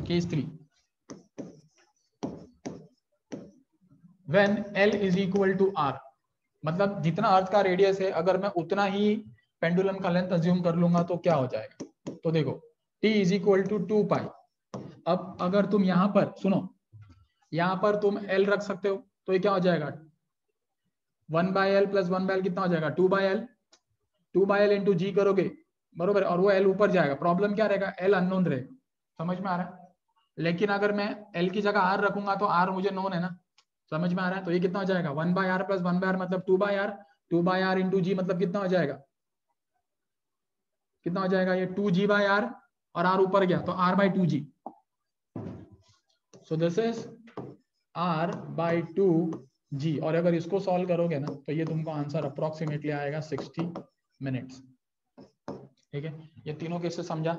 Case 3, when L is equal to R, मतलब जितना अर्थ का रेडियस है अगर मैं उतना ही पेंडुलम का लेंथ अज्यूम कर लूंगा तो क्या हो जाएगा, तो देखो T इज इक्वल टू 2 पाई। अब अगर तुम यहां पर सुनो, यहां पर तुम L रख सकते हो, तो ये क्या हो जाएगा 1/L प्लस 1/L कितना हो जाएगा 2/L, 2/L इंटू जी करोगे बरोबर, और वो L ऊपर जाएगा। प्रॉब्लम क्या रहेगा, L अननोन रहेगा, समझ में आ रहा है। लेकिन अगर मैं L की जगह R रखूंगा तो R मुझे नोन है ना, समझ में आ रहा है। तो ये कितना हो जाएगा 1/R प्लस 1/R मतलब 2/R, 2/R इंटू जी मतलब कितना हो जाएगा, कितना हो जाएगा ये 2G/R, और R ऊपर गया तो R/2G। So this is R/2G, और अगर इसको सॉल्व करोगे ना तो ये तुमको आंसर अप्रोक्सीमेटली आएगा 60 मिनट्स। ठीक है, ये तीनों केसेस समझा,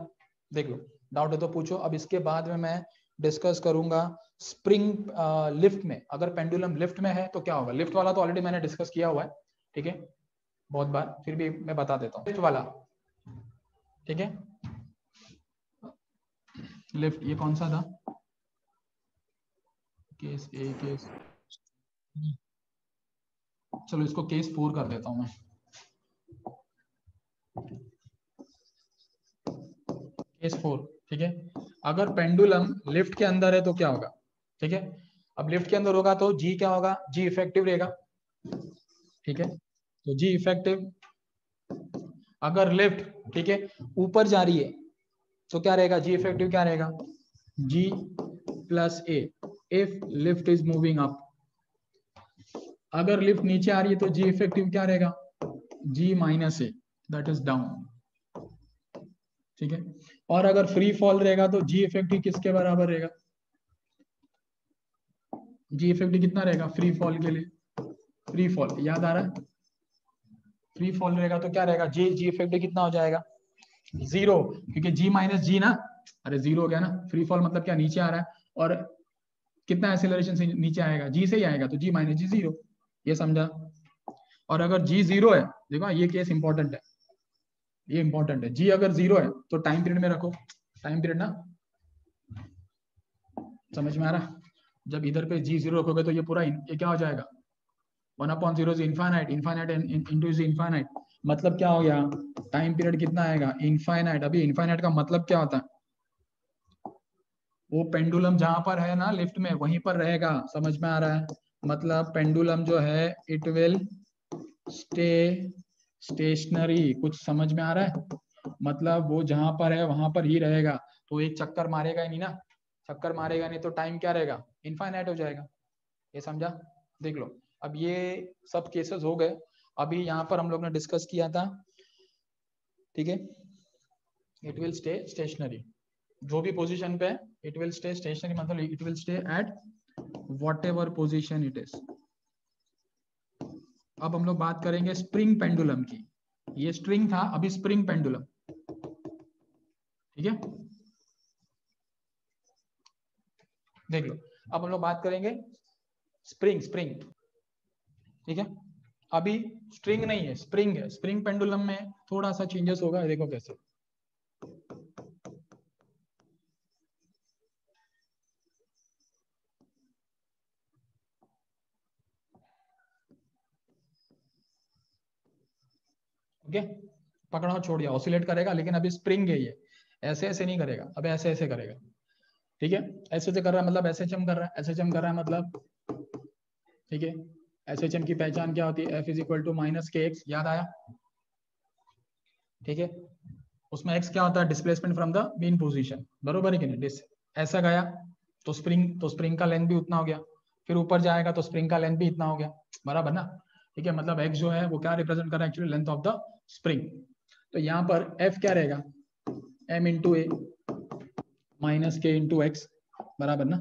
देख लो, डाउट है तो पूछो। अब इसके बाद में मैं डिस्कस करूंगा स्प्रिंग लिफ्ट में, अगर पेंडुलम लिफ्ट में है तो क्या होगा। लिफ्ट वाला तो ऑलरेडी मैंने डिस्कस किया हुआ है, ठीक है, बहुत बार, फिर भी मैं बता देता हूँ लिफ्ट वाला। ठीक है, लिफ्ट ये कौन सा था, केस ए, केस, चलो इसको केस 4 कर देता हूं मैं। केस 4, ठीक है, अगर पेंडुलम लिफ्ट के अंदर है तो क्या होगा। ठीक है, अब लिफ्ट के अंदर होगा तो जी क्या होगा, जी इफेक्टिव रहेगा। ठीक है, तो जी इफेक्टिव, अगर लिफ्ट ठीक है ऊपर जा रही है तो क्या रहेगा, जी इफेक्टिव क्या रहेगा, g plus a if lift is moving up. अगर लिफ्ट नीचे आ रही है तो जी इफेक्टिव क्या रहेगा, g minus a that is down. ठीक है, और अगर फ्री फॉल रहेगा तो जी इफेक्टिव किसके बराबर रहेगा, जी इफेक्टिव कितना रहेगा फ्री फॉल के लिए, फ्री फॉल याद आ रहा है, फ्री फॉल रहेगा तो क्या रहेगा, जी इफेक्टिव कितना हो जाएगा 0, क्योंकि जी माइनस जी ना, अरे 0 हो गया ना। फ्री फॉल मतलब क्या, नीचे आ रहा है, और कितना एक्सेलरेशन से नीचे आएगा, जी से ही आएगा, तो जी माइनस जी 0, ये समझा। और अगर जी 0 है, देखो ये केस इंपॉर्टेंट है, ये इंपॉर्टेंट है, जी अगर 0 है तो टाइम पीरियड में रखो, टाइम पीरियड ना, समझ में आ रहा। जब इधर पे जी 0 रखोगे तो ये पूरा ये क्या हो जाएगा 1/0 is infinite, infinite into is infinite, मतलब क्या हो गया, टाइम पीरियड कितना आएगा इनफाइनाइट। अभी इनफाइनाइट का मतलब क्या होता है, वो पेंडुलम जहां पर है ना लिफ्ट में वहीं पर रहेगा, समझ में आ रहा है। मतलब पेंडुलम जो है इट विल स्टे स्टेशनरी, कुछ समझ में आ रहा है, मतलब वो जहां पर है वहां पर ही रहेगा, तो एक चक्कर मारेगा ही नहीं ना, चक्कर मारेगा नहीं तो टाइम क्या रहेगा इनफाइनाइट हो जाएगा, ये समझा। देख लो, अब ये सब केसेस हो गए, अभी यहाँ पर हम लोग ने डिस्कस किया था, ठीक है, इट विल स्टे स्टेशनरी, जो भी पोजीशन पे इट विल स्टे स्टेशनरी, मतलब it will stay at what ever position it is. अब हम लोग बात करेंगे स्प्रिंग पेंडुलम की, ये स्ट्रिंग था, अभी स्प्रिंग पेंडुलम, ठीक है, देख लो, अब हम लोग बात करेंगे स्प्रिंग, स्प्रिंग, ठीक है, अभी स्ट्रिंग नहीं है स्प्रिंग है, स्प्रिंग पेंडुलम में थोड़ा सा चेंजेस होगा, देखो कैसे। ओके, पकड़ा छोड़ दिया, ऑसिलेट करेगा, लेकिन अभी स्प्रिंग है ये, ऐसे ऐसे नहीं करेगा, अब ऐसे ऐसे करेगा, ठीक है, ऐसे ऐसे कर रहा है मतलब एसएचएम कर रहा है, एसएचएम कर रहा है मतलब, ठीक है, एसएचएम की पहचान क्या होती है, F is equal to minus k x, याद आया, ठीक है, उसमें एक्स क्या होता है, displacement from the mean position, बरोबर है कि नहीं, ऐसा गया तो स्प्रिंग का लेंथ भी उतना हो गया, फिर ऊपर जाएगा तो स्प्रिंग का लेंथ भी इतना हो गया, बराबर ना, ठीक है, मतलब एक्स जो है वो क्या रिप्रेजेंट कर रहा है, actually length of the spring. तो यहाँ पर एफ क्या रहेगा, एम इंटू ए माइनस के इंटू एक्स, बराबर ना।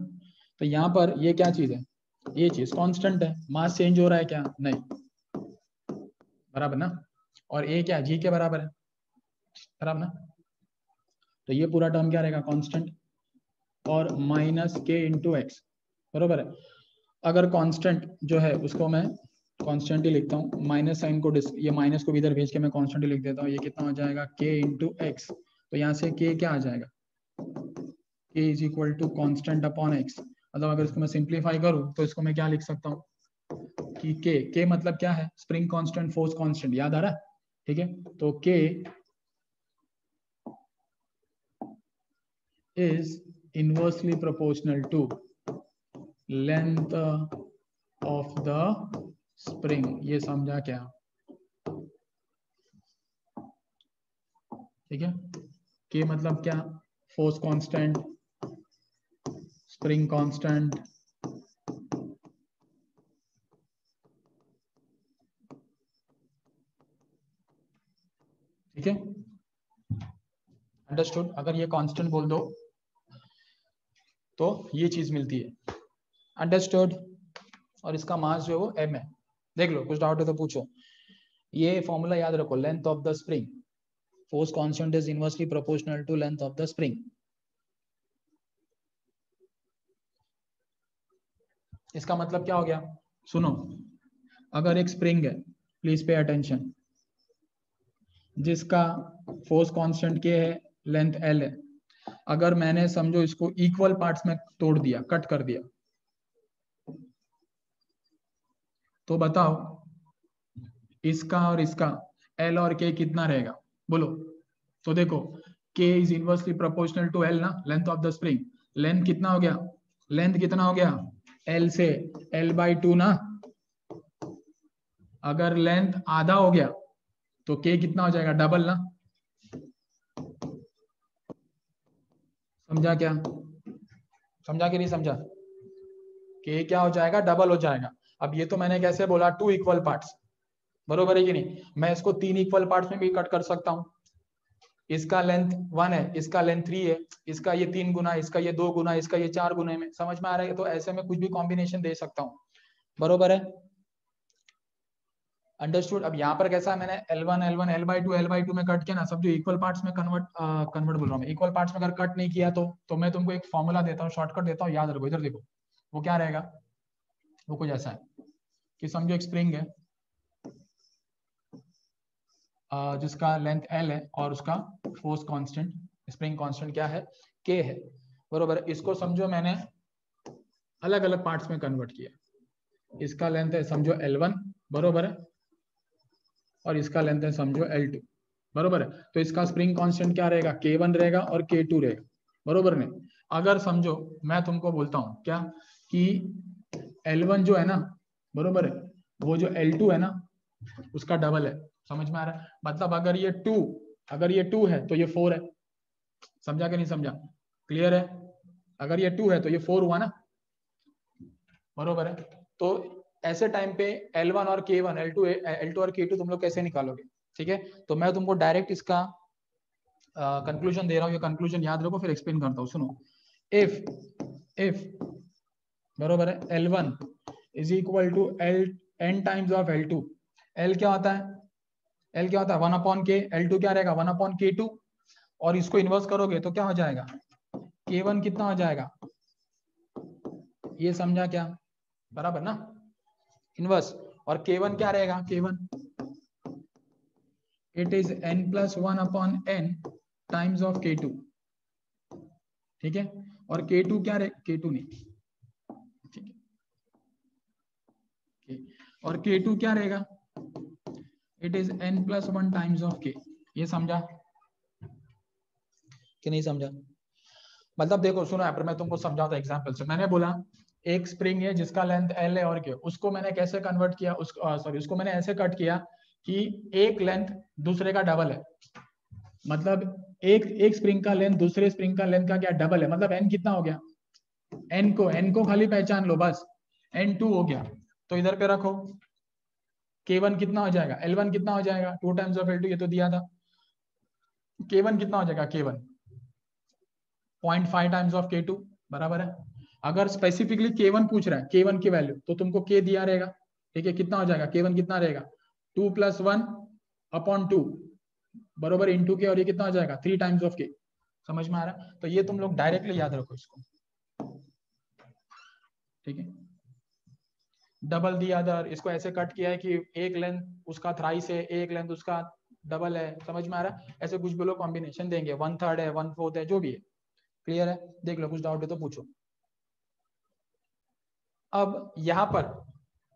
तो यहाँ पर ये क्या चीज है, ये चीज कांस्टेंट है, मास चेंज हो रहा है क्या, नहीं, बराबर ना, और ए क्या जी के बराबर है, बराबर ना, तो ये पूरा टर्म क्या रहेगा कांस्टेंट, और माइनस के इंटू एक्स, बरोबर है। अगर कांस्टेंट जो है उसको मैं कांस्टेंट ही लिखता हूँ, माइनस साइन को ये माइनस को भी इधर भेज के मैं कांस्टेंट ही लिख देता हूँ, ये कितना हो जाएगा के इंटू एक्स, तो यहाँ से के क्या आ जाएगा k is equal to constant upon x। मतलब अगर इसको मैं सिंप्लीफाई करूं तो इसको मैं क्या लिख सकता हूँ कि k मतलब क्या है, स्प्रिंग कांस्टेंट, फोर्स कांस्टेंट, याद आ रहा है? ठीक है, तो k is inversely proportional to length of the spring. ये समझा क्या? ठीक है, k मतलब क्या, फोर्स कांस्टेंट, स्प्रिंग कांस्टेंट, ठीक है, अंडरस्टूड। अगर ये कांस्टेंट बोल दो तो ये चीज मिलती है, अंडरस्टूड। और इसका मास जो है वो m है। देख लो, कुछ डाउट है तो पूछो। ये फॉर्मूला याद रखो, length of the spring, force constant is inversely proportional to length of the spring. इसका मतलब क्या हो गया, सुनो, अगर एक स्प्रिंग है, प्लीज पे अटेंशन, जिसका फोर्स कांस्टेंट k है, लेंथ l है, अगर मैंने समझो इसको इक्वल पार्ट्स में तोड़ दिया, कट कर दिया, तो बताओ इसका और इसका l और k कितना रहेगा, बोलो। तो देखो, k is inversely proportional to l ना, length of the spring. Length कितना हो गया, लेंथ कितना हो गया, l से l/2 ना। अगर लेंथ आधा हो गया तो k कितना हो जाएगा, डबल ना। समझा क्या, समझा कि नहीं समझा? k क्या हो जाएगा, डबल हो जाएगा। अब ये तो मैंने कैसे बोला, टू इक्वल पार्ट्स, बरोबर है कि नहीं? मैं इसको तीन इक्वल पार्ट्स में भी कट कर सकता हूँ। इसका लेंथ 1 है, इसका लेंथ 3 है, इसका ये 3 गुना, इसका ये 2 गुना, इसका ये 4 गुना में, समझ में आ रहा है? तो ऐसे में कुछ भी कॉम्बिनेशन दे सकता हूँ, बरोबर है, अंडरस्टूड। अब यहाँ पर कैसा है, मैंने L1 L1 L/2 में कट किया ना, समझो इक्वल पार्ट्स में कन्वर्ट बोल रहा हूँ, इक्वल पार्ट्स में अगर कट नहीं किया तो मैं तुमको एक फॉर्मूला देता हूँ, शॉर्टकट देता हूँ, याद रखो। इधर देखो, वो क्या रहेगा, वो कुछ ऐसा है कि समझो एक स्प्रिंग है जिसका लेंथ L है और उसका फोर्स कांस्टेंट, स्प्रिंग कांस्टेंट क्या है, K है, बरोबर। इसको समझो मैंने अलग अलग पार्ट्स में कन्वर्ट किया। इसका लेंथ है समझो L1, बरोबर है, और इसका लेंथ है समझो L2, बरोबर है। तो इसका स्प्रिंग कांस्टेंट क्या रहेगा, K1 रहेगा और K2 रहेगा, बरोबर नहीं? अगर समझो मैं तुमको बोलता हूं क्या कि L1 जो है ना, बरोबर है, वो जो L2 है ना उसका डबल है। समझ में आ रहा है? मतलब अगर ये 2 है तो ये 4 है। समझा कि नहीं समझा? क्लियर है? अगर ये 2 है तो ये 4 हुआ ना, बरोबर है। तो ऐसे टाइम पे L1 और K1, L2 और K2 तुम लोग कैसे निकालोगे? ठीक है, तो मैं तुमको डायरेक्ट इसका कंक्लूजन दे रहा हूँ, ये कंक्लूजन याद रखो, फिर एक्सप्लेन करता हूँ, सुनो। इफ बरोबर है L1 is equal to n times of L2। L क्या होता है, L क्या होता है, 1/k। L2 क्या रहेगा, 1/K2। और इसको इन्वर्स करोगे तो क्या हो जाएगा, K1 कितना हो जाएगा, ये समझा क्या, बराबर ना, इनवर्स। और K1 क्या रहेगा, K1 it is n+1/n times of K2, ठीक है। और K2 क्या रहे, K2 नहीं, ठीक है, और K2 क्या रहेगा, it is n+1 times of K। ये समझा कि नहीं समझा? मतलब देखो, सुनो यहाँ पर मैं तुमको समझाता एग्जांपल से। मैंने बोला एक स्प्रिंग है जिसका लेंथ L है और K, उसको मैंने कैसे कन्वर्ट किया, उसको मैंने ऐसे कट किया कि एक लेंथ दूसरे का डबल है। मतलब एक स्प्रिंग का लेंथ दूसरे स्प्रिंग का लेंथ का क्या, डबल है। मतलब n कितना हो गया, n को खाली पहचान लो बस, n2 हो गया। तो इधर पे रखो, K1 कितना हो जाएगा, L1 कितना हो जाएगा, 2 टाइम्स ऑफ L2, ये तो दिया था। K1 कितना हो जाएगा, K1 0.5 टाइम्स ऑफ K2, बराबर है। अगर स्पेसिफिकली K1 पूछ रहा है, K1 की वैल्यू, तो तुमको K दिया रहेगा, ठीक है। कितना हो जाएगा, K1 कितना रहेगा, 2 + 1/2, बरोबर, इंटू K, और ये कितना हो जाएगा, 3 टाइम्स ऑफ K। समझ में आ रहा है? तो ये तुम लोग डायरेक्टली याद रखो इसको, ठीक है। डबल दिया था, इसको ऐसे कट किया है कि एक लेंथ उसका थ्राइस है, एक लेंथ उसका डबल है। समझ में आ रहा है? ऐसे कुछ भी लोग कॉम्बिनेशन देंगे, 1/3 है, 1/4 है, जो भी है, क्लियर है? देख लो, कुछ डाउट है तो पूछो। अब यहाँ पर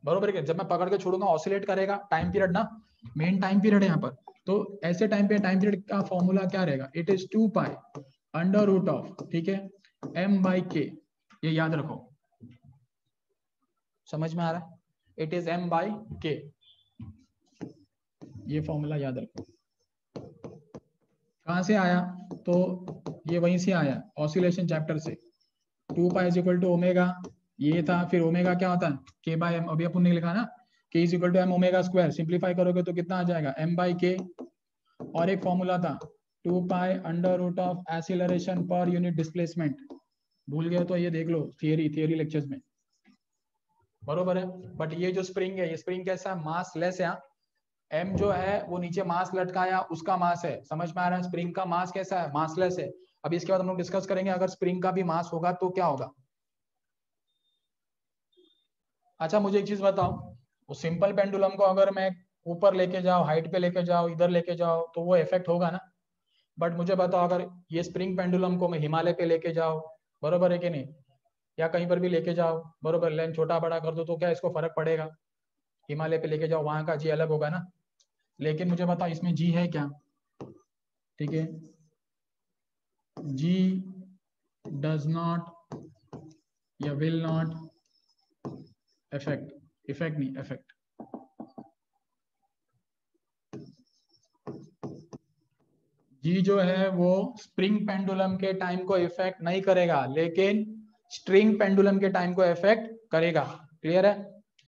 बरोबर है, जब मैं पकड़ के छोड़ूंगा ऑसिलेट करेगा, टाइम पीरियड ना, मेन टाइम पीरियड है यहाँ पर। तो ऐसे टाइम पे टाइम पीरियड का फॉर्मूला क्या रहेगा? It is 2 pi under root of, ठीक है, m बाई के, ये याद रखो, समझ में आ रहा है? इट इज m बाई के, ये फॉर्मूला याद रखो। कहां से आया? तो ये वहीं से आया, ऑसिलेशन चैप्टर से। 2 pi is equal to omega, ये था, फिर ओमेगा क्या होता है? के बाई एम, अभी अपन ने लिखा ना, K is equal to M omega square, simplify करोगे तो कितना आ जाएगा? m बाई के। और एक फॉर्मूला था 2 pi under root of acceleration per unit displacement, भूल गए तो ये देख लो थियरी लेक्चर्स में, बरोबर है? बट ये जो स्प्रिंग है, ये स्प्रिंग कैसा है? मास लेस है। m जो है वो नीचे मास लटकाया, उसका मास है, समझ में आ रहा है? स्प्रिंग का मास कैसा है? मासलेस है। अभी इसके बाद हम लोग डिस्कस करेंगे अगर स्प्रिंग का भी मास होगा तो क्या होगा। अच्छा मुझे एक चीज बताओ, वो सिंपल पेंडुलम को अगर मैं ऊपर लेके जाओ, हाइट पे लेके जाओ, इधर लेके जाओ, तो वो इफेक्ट होगा ना। बट मुझे बताओ अगर ये स्प्रिंग पेंडुलम को मैं हिमालय पे लेके जाओ, बरोबर है कि नहीं, या कहीं पर भी लेके जाओ, बरोबर, लेंथ छोटा बड़ा कर दो, तो क्या इसको फर्क पड़ेगा? हिमालय पे लेके जाओ, वहां का जी अलग होगा ना। लेकिन मुझे बताओ इसमें जी है क्या? ठीक है, जी डज नॉट या विल नॉट इफेक्ट, इफेक्ट नहीं, इफेक्ट। जी जो है वो स्प्रिंग पेंडुलम के टाइम को इफेक्ट नहीं करेगा, लेकिन स्ट्रिंग पेंडुलम के टाइम को इफेक्ट करेगा। क्लियर है?